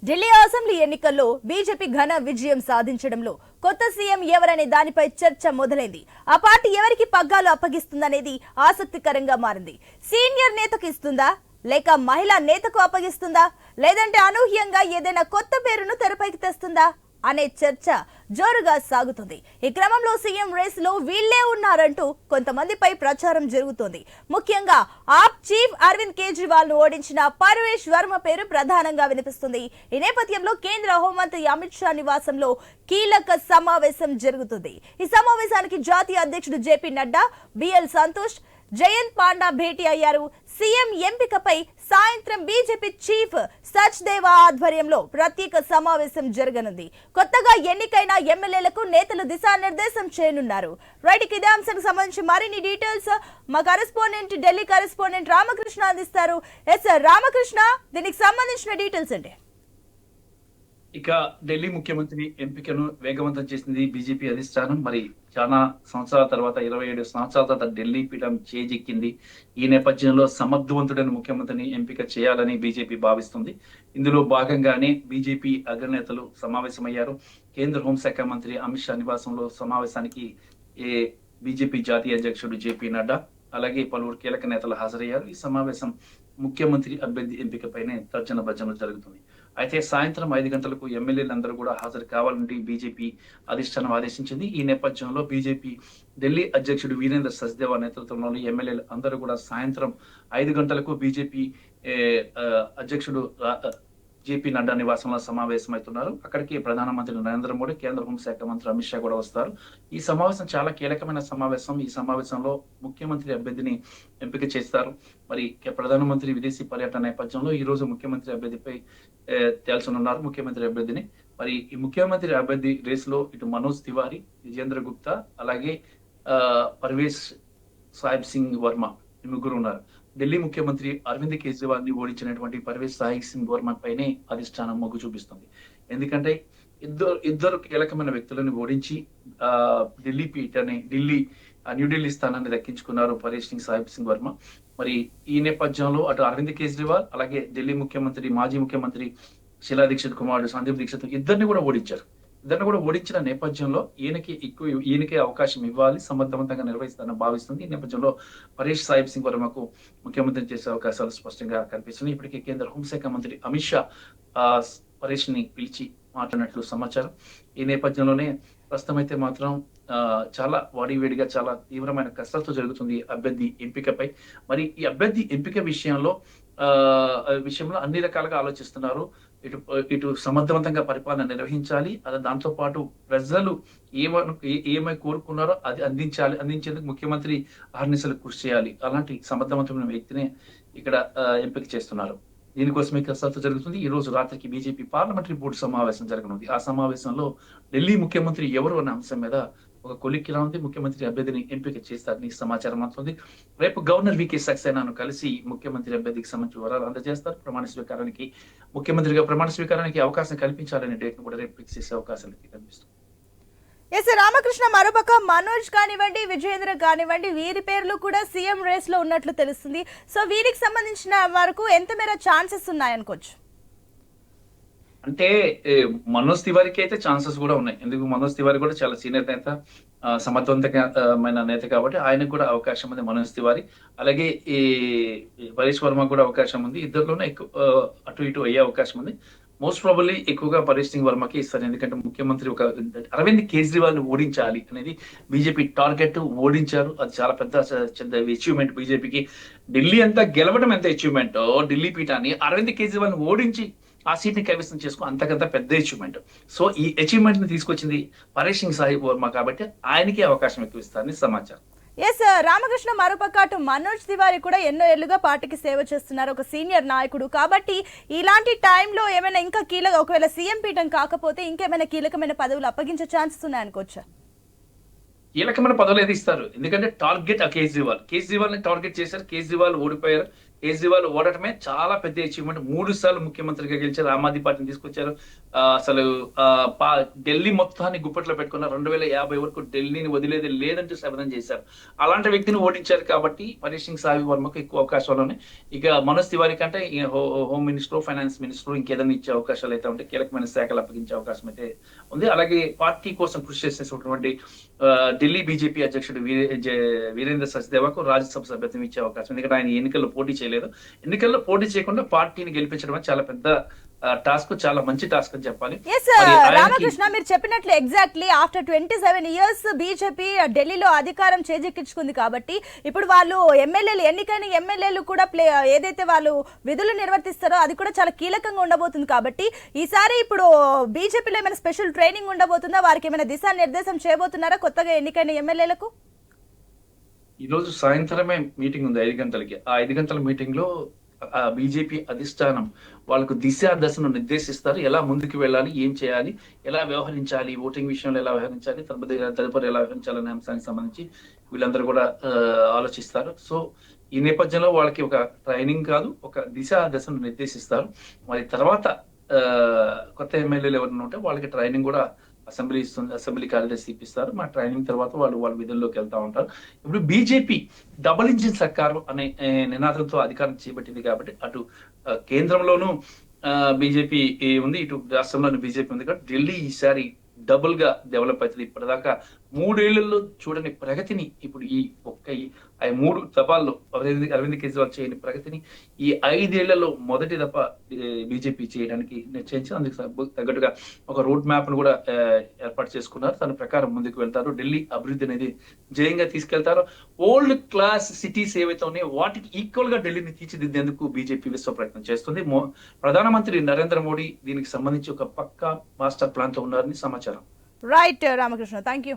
Delhi assembly ఎన్నికల్లో BJP ఘన విజయం సాధించడంలో కొత్త సీఎం ఎవరనే దానిపై చర్చ మొదలైంది. ఆ పార్టీ ఎవరికి పగ్గాలు అప్పగిస్తుందనేది ఆసక్తికరంగా మారింది. సీనియర్ నేతకు ఇస్తుందా, లేక మహిళా నేతకు అప్పగిస్తుందా, లేదంటే అనూహ్యంగా ఏదైనా కొత్త పేరును తెరపైకి తెస్తుందా అనే చర్చ జోరుగా సాగుతుంది. ఈ క్రమంలో సీఎం రేస్ లో వీళ్లే ఉన్నారంటూ కొంతమందిపై ప్రచారం జరుగుతోంది. ముఖ్యంగా ఆప్ చీఫ్ అరవింద్ కేజ్రీవాల్ ను ఓడించిన పర్వేష్ వర్మ పేరు ప్రధానంగా వినిపిస్తుంది. ఈ నేపథ్యంలో కేంద్ర హోంమంత్రి అమిత్ షా నివాసంలో కీలక సమావేశం జరుగుతుంది. ఈ సమావేశానికి జాతీయ అధ్యక్షుడు జేపీ నడ్డా, బిఎల్ సంతోష్, జయంత్ పాండా భేటీ అయ్యారు. సీఎం ఎంపికపై సాయంత్రం బీజేపీ చీఫ్ సచ్దేవా ఆధ్వర్యంలో ప్రత్యేక సమావేశం జరగనుంది. కొత్తగా ఎన్నికైన ఎమ్మెల్యేలకు నేతలు దిశానిర్దేశం చేయనున్నారు. రైట్, ఇదే అంశానికి సంబంధించి మరిన్ని డీటెయిల్స్ మా కరెస్పాండెంట్, ఢిల్లీ కరెస్పాండెంట్ రామకృష్ణ అందిస్తారు. ఎస్ రామకృష్ణ, దీనికి సంబంధించిన డీటెయిల్స్ అండి. ఇక ఢిల్లీ ముఖ్యమంత్రి ఎంపికను వేగవంతం చేసింది బీజేపీ అధిష్టానం. మరి చాలా సంవత్సరాల తర్వాత 27 సంవత్సరాల తర్వాత ఢిల్లీ పీఠం చేజెక్కింది. ఈ నేపథ్యంలో సమర్థవంతుడైన ముఖ్యమంత్రిని ఎంపిక చేయాలని బీజేపీ భావిస్తుంది. ఇందులో భాగంగానే బీజేపీ అగ్రనేతలు సమావేశమయ్యారు. కేంద్ర హోంశాఖ మంత్రి అమిత్ షా నివాసంలో సమావేశానికి బీజేపీ జాతీయ అధ్యక్షుడు జేపీ నడ్డా, అలాగే పలువురు కీలక నేతలు హాజరయ్యారు. ఈ సమావేశం ముఖ్యమంత్రి అభ్యర్థి ఎంపికపైనే తర్జన భర్జన జరుగుతుంది. అయితే సాయంత్రం 5 గంటలకు ఎమ్మెల్యేలందరూ కూడా హాజరు కావాలంటే బీజేపీ అధిష్టానం ఆదేశించింది. ఈ నేపథ్యంలో బీజేపీ ఢిల్లీ అధ్యక్షుడు వీరేంద్ర సచ్దేవా నేతృత్వంలోని ఎమ్మెల్యేలు అందరూ కూడా సాయంత్రం 5 గంటలకు బీజేపీ అధ్యక్షుడు జేపీ నడ్డా నివాసంలో సమావేశమవుతున్నారు. అక్కడికి ప్రధానమంత్రి నరేంద్ర మోడీ, కేంద్ర హోంశాఖ మంత్రి అమిత్ షా కూడా వస్తారు. ఈ సమావేశం చాలా కీలకమైన సమావేశం. ఈ సమావేశంలో ముఖ్యమంత్రి అభ్యర్థిని ఎంపిక చేస్తారు. మరి ప్రధానమంత్రి విదేశీ పర్యటన నేపథ్యంలో ఈ రోజు ముఖ్యమంత్రి అభ్యర్థిపై తేల్చనున్నారు ముఖ్యమంత్రి అభ్యర్థిని. మరి ఈ ముఖ్యమంత్రి అభ్యర్థి రేస్ లో ఇటు మనోజ్ తివారీ, విజేంద్ర గుప్తా, అలాగే పర్వేష్ సాహిబ్ సింగ్ వర్మ ఈ ముగ్గురు ఉన్నారు. ఢిల్లీ ముఖ్యమంత్రి అరవింద్ కేజ్రీవాల్ ని ఓడించినటువంటి పర్వేష్ సాహిబ్ సింగ్ వర్మ పైనే అధిష్టానం మొగ్గు చూపిస్తుంది. ఎందుకంటే ఇద్దరు కీలకమైన వ్యక్తులను ఓడించి న్యూఢిల్లీ స్థానాన్ని దక్కించుకున్నారు పర్వేష్ సాహిబ్ సింగ్ వర్మ. మరి ఈ నేపథ్యంలో అటు అరవింద్ కేజ్రీవాల్, అలాగే ఢిల్లీ మాజీ ముఖ్యమంత్రి శీలా దీక్షిత్ కుమారుడు సందీప్ దీక్షిత్ ఇద్దరిని కూడా ఓడించారు. ఇద్దరిని కూడా ఓడించిన నేపథ్యంలో ఈయనకే అవకాశం ఇవ్వాలి, సమర్థవంతంగా నిర్వహిస్తానని భావిస్తుంది. ఈ నేపథ్యంలో పర్వేష్ సాహిబ్ సింగ్ వర్మకు ముఖ్యమంత్రి చేసే అవకాశాలు స్పష్టంగా కనిపిస్తున్నాయి. ఇప్పటికే కేంద్ర హోంశాఖ మంత్రి అమిత్ షా పర్వేష్ ని పిలిచి మాట్లాడినట్లు సమాచారం. ఈ నేపథ్యంలోనే ప్రస్తుతం అయితే మాత్రం చాలా వాడివేడిగా చాలా తీవ్రమైన కసరత్తు జరుగుతుంది అభ్యర్థి ఎంపికపై. మరి ఈ అభ్యర్థి ఎంపిక విషయంలో అన్ని రకాలుగా ఆలోచిస్తున్నారు. ఇటు సమర్థవంతంగా పరిపాలన నిర్వహించాలి, దాంతో పాటు ప్రజలు ఏమై కోరుకున్నారో అది అందించేందుకు ముఖ్యమంత్రి అహర్నిశలు కృషి చేయాలి. అలాంటి సమర్థవంతమైన వ్యక్తిని ఇక్కడ ఎంపిక చేస్తున్నారు. దీనికోసమే కసరత్తు జరుగుతుంది. ఈ రోజు రాత్రికి బీజేపీ పార్లమెంటరీ బోర్డు సమావేశం జరగనుంది. ఆ సమావేశంలో ఢిల్లీ ముఖ్యమంత్రి ఎవరు అనే అంశం మీద ఒక కొలిక్కి రానుంది. ముఖ్యమంత్రి అభ్యర్థిని ఎంపిక చేస్తారని సమాచారం అందుతుంది. రేపు గవర్నర్ వికే సక్సేనాను కలిసి ముఖ్యమంత్రి అభ్యర్థికి సంబంధించి వివరాలు అందజేస్తారు. ముఖ్యమంత్రిగా ప్రమాణ స్వీకారానికి అవకాశం కల్పించాలనే డేట్ ను కూడా రేపు ఫిక్స్ చేసే అవకాశాలు కనిపిస్తుంది. ఎస్ రామకృష్ణ, మరోపక్క మనోజ్ కానివ్వండి, విజయేంద్ర కానివ్వండి, వీరి పేర్లు కూడా సీఎం రేస్ లో ఉన్నట్లు తెలుస్తుంది. సో వీరికి సంబంధించిన వరకు ఎంత మేర ఛాన్సెస్ ఉన్నాయనుకోవచ్చు? అంటే మనోజ్ తివారీకి అయితే ఛాన్సెస్ కూడా ఉన్నాయి. ఎందుకు, మనోజ్ తివారీ కూడా చాలా సీనియర్ నేత, సమర్థవంతమైన నేత కాబట్టి ఆయనకు కూడా అవకాశం ఉంది. మనోజ్ తివారీ అలాగే ఈ పర్వేష్ వర్మ కూడా అవకాశం ఉంది. ఇద్దరిలోనే ఎక్కువ అటు ఇటు అయ్యే అవకాశం ఉంది. మోస్ట్ ప్రాబబ్లీ ఎక్కువగా పర్వేష్ సింగ్ వర్మకి ఇస్తారు. ఎందుకంటే ముఖ్యమంత్రి అరవింద్ కేజ్రీవాల్ ని ఓడించాలి అనేది బీజేపీ టార్గెట్. ఓడించారు, అది చాలా పెద్ద అచీవ్మెంట్ బీజేపీకి. ఢిల్లీ అంతా గెలవడం ఎంత అచీవ్మెంట్, ఢిల్లీ పీఠాన్ని అరవింద్ కేజ్రీవాల్ ని ఓడించి ఆ సీట్ ని కైవసం చేసుకో అంతకంత పెద్ద అచీవ్మెంట్. సో ఈ అచీవ్మెంట్ ని తీసుకొచ్చింది పర్వేష్ సింగ్ సాహిబ్ వర్మ కాబట్టి ఆయనకి అవకాశం ఎక్కువ ఇస్తారని సమాచారం. ఎస్ రామకృష్ణ, మరోపక్క అటు మనోజ్ తివారీ కూడా ఎన్నో ఏళ్లుగా పార్టీకి సేవ చేస్తున్నారు, ఒక సీనియర్ నాయకుడు కాబట్టి ఇలాంటి టైంలో ఏమైనా ఇంకా ఒకవేళ సీఎం పీఠం కాకపోతే ఇంకేమైనా కీలకమైన పదవులు అప్పగించే ఛాన్సెస్ ఉన్నాయనుకోవచ్చా? కీలకమైన పదవులు ఏది ఇస్తారు. ఎందుకంటే టార్గెట్ కేజ్రీవాల్ ని టార్గెట్ చేశారు. కేజ్రీవాల్ ఓడిపోయారు. కేజ్రీవాల్ ఓడటమే చాలా పెద్ద అచీవ్మెంట్. 3 సార్లు ముఖ్యమంత్రిగా గెలిచారు, ఆమ్ ఆద్మీ పార్టీని తీసుకొచ్చారు. అసలు ఢిల్లీ మొత్తాన్ని గుప్పట్లో పెట్టుకున్న 2050 వరకు ఢిల్లీని వదిలేది లేదంటూ శపథం చేశారు. అలాంటి వ్యక్తిని ఓడించారు కాబట్టి పరేష్ సింగ్ సావి వర్మకు ఎక్కువ అవకాశాలు ఉన్నాయి. ఇక మనోజ్ తివారీ కంటే హోమ్ మినిస్టర్, ఫైనాన్స్ మినిస్టర్ ఇంకేదైనా ఇచ్చే అవకాశాలు అయితే ఉంటే, కీలకమైన శాఖలు అప్పగించే అవకాశం అయితే ఉంది. అలాగే పార్టీ కోసం కృషి చేసేటువంటి ఢిల్లీ బీజేపీ అధ్యక్షుడు వీరేంద్ర సచ్దేవాకు రాజ్యసభ సభ్యత్వం ఇచ్చే అవకాశం, ఎందుకంటే ఆయన ఎన్నికల్లో పోటీ చేయలేదు. ఎన్నికల్లో పోటీ చేయకుండా పార్టీని గెలిపించడం చాలా పెద్ద టాస్క్, చాలా మంచి టాస్క్ అని చెప్పాలి. రామకృష్ణ, మీరు చెప్పినట్లు ఎగ్జాక్ట్లీ ఆఫ్టర్ 27 years బీజేపీ ఢిల్లీలో అధికారం చేజెక్కించుకుంది కాబట్టి ఇప్పుడు వాళ్ళు ఎన్నికైన ఎమ్మెల్యేలు కూడా ఏదైతే వాళ్ళు విధులు నిర్వర్తిస్తారో అది కూడా చాలా కీలకంగా ఉండబోతుంది. కాబట్టి ఈసారి ఇప్పుడు బీజేపీలో ఏమైనా స్పెషల్ ట్రైనింగ్ ఉండబోతుందా, వారికి ఏమైనా దిశానిర్దేశం చేయబోతున్నారా కొత్తగా ఎన్నికైన ఎమ్మెల్యేలకు? ఈ రోజు సాయంత్రమే మీటింగ్ ఉంది 5 గంటలకి. ఆ 5 గంటల మీటింగ్ లో బీజేపీ అధిష్టానం వాళ్ళకు దశను నిర్దేశిస్తారు. ఎలా ముందుకు వెళ్ళాలి, ఏం చేయాలి, ఎలా వ్యవహరించాలి, ఓటింగ్ విషయంలో ఎలా వ్యవహరించాలి, తదుపరి ఎలా వ్యవహరించాలనే అంశానికి సంబంధించి వీళ్ళందరూ కూడా ఆలోచిస్తారు. సో ఈ నేపథ్యంలో వాళ్ళకి ఒక ట్రైనింగ్ కాదు, ఒక దశను నిర్దేశిస్తారు. మరి తర్వాత కొత్త ఎమ్మెల్యేలు ఎవరైనా ఉంటే వాళ్ళకి ట్రైనింగ్ కూడా అసెంబ్లీ ఇస్తుంది, అసెంబ్లీ కార్యదర్శి ఇప్పిస్తారు. మా ట్రైనింగ్ తర్వాత వాళ్ళ విధుల్లోకి వెళ్తా ఉంటారు. ఇప్పుడు బీజేపీ డబుల్ ఇంజిన్ సర్కారు అనే నినాదంతో అధికారం చేపట్టింది కాబట్టి అటు కేంద్రంలోనూ బీజేపీ ఉంది, ఇటు రాష్ట్రంలోనూ బీజేపీ ఉంది కాబట్టి ఢిల్లీ ఈసారి డబుల్ గా డెవలప్ అవుతుంది. ఇప్పటిదాకా 3 ఏళ్లలో చూడని ప్రగతిని ఇప్పుడు ఈ 3 దఫాల్లో అరవింద్ కేజ్రీవాల్ చేయని ప్రగతిని ఈ 5 ఏళ్లలో మొదటి దఫా బీజేపీ చేయడానికి నిశ్చయించి అందుకు తగ్గట్టుగా ఒక రోడ్ మ్యాప్ ను కూడా ఏర్పాటు చేసుకున్నారు. దాని ప్రకారం ముందుకు వెళ్తారు. ఢిల్లీ అభివృద్ధి అనేది జయంగా తీసుకెళ్తారు. ఓల్డ్ క్లాస్ సిటీస్ ఏవైతే ఉన్నాయో వాటికి ఈక్వల్ గా ఢిల్లీని తీర్చిదిద్దేందుకు బీజేపీ విశ్వ ప్రయత్నం చేస్తుంది. ప్రధానమంత్రి నరేంద్ర మోడీ దీనికి సంబంధించి ఒక పక్కా మాస్టర్ ప్లాన్ తో ఉన్నారని సమాచారం. Right Ramakrishna, thank you.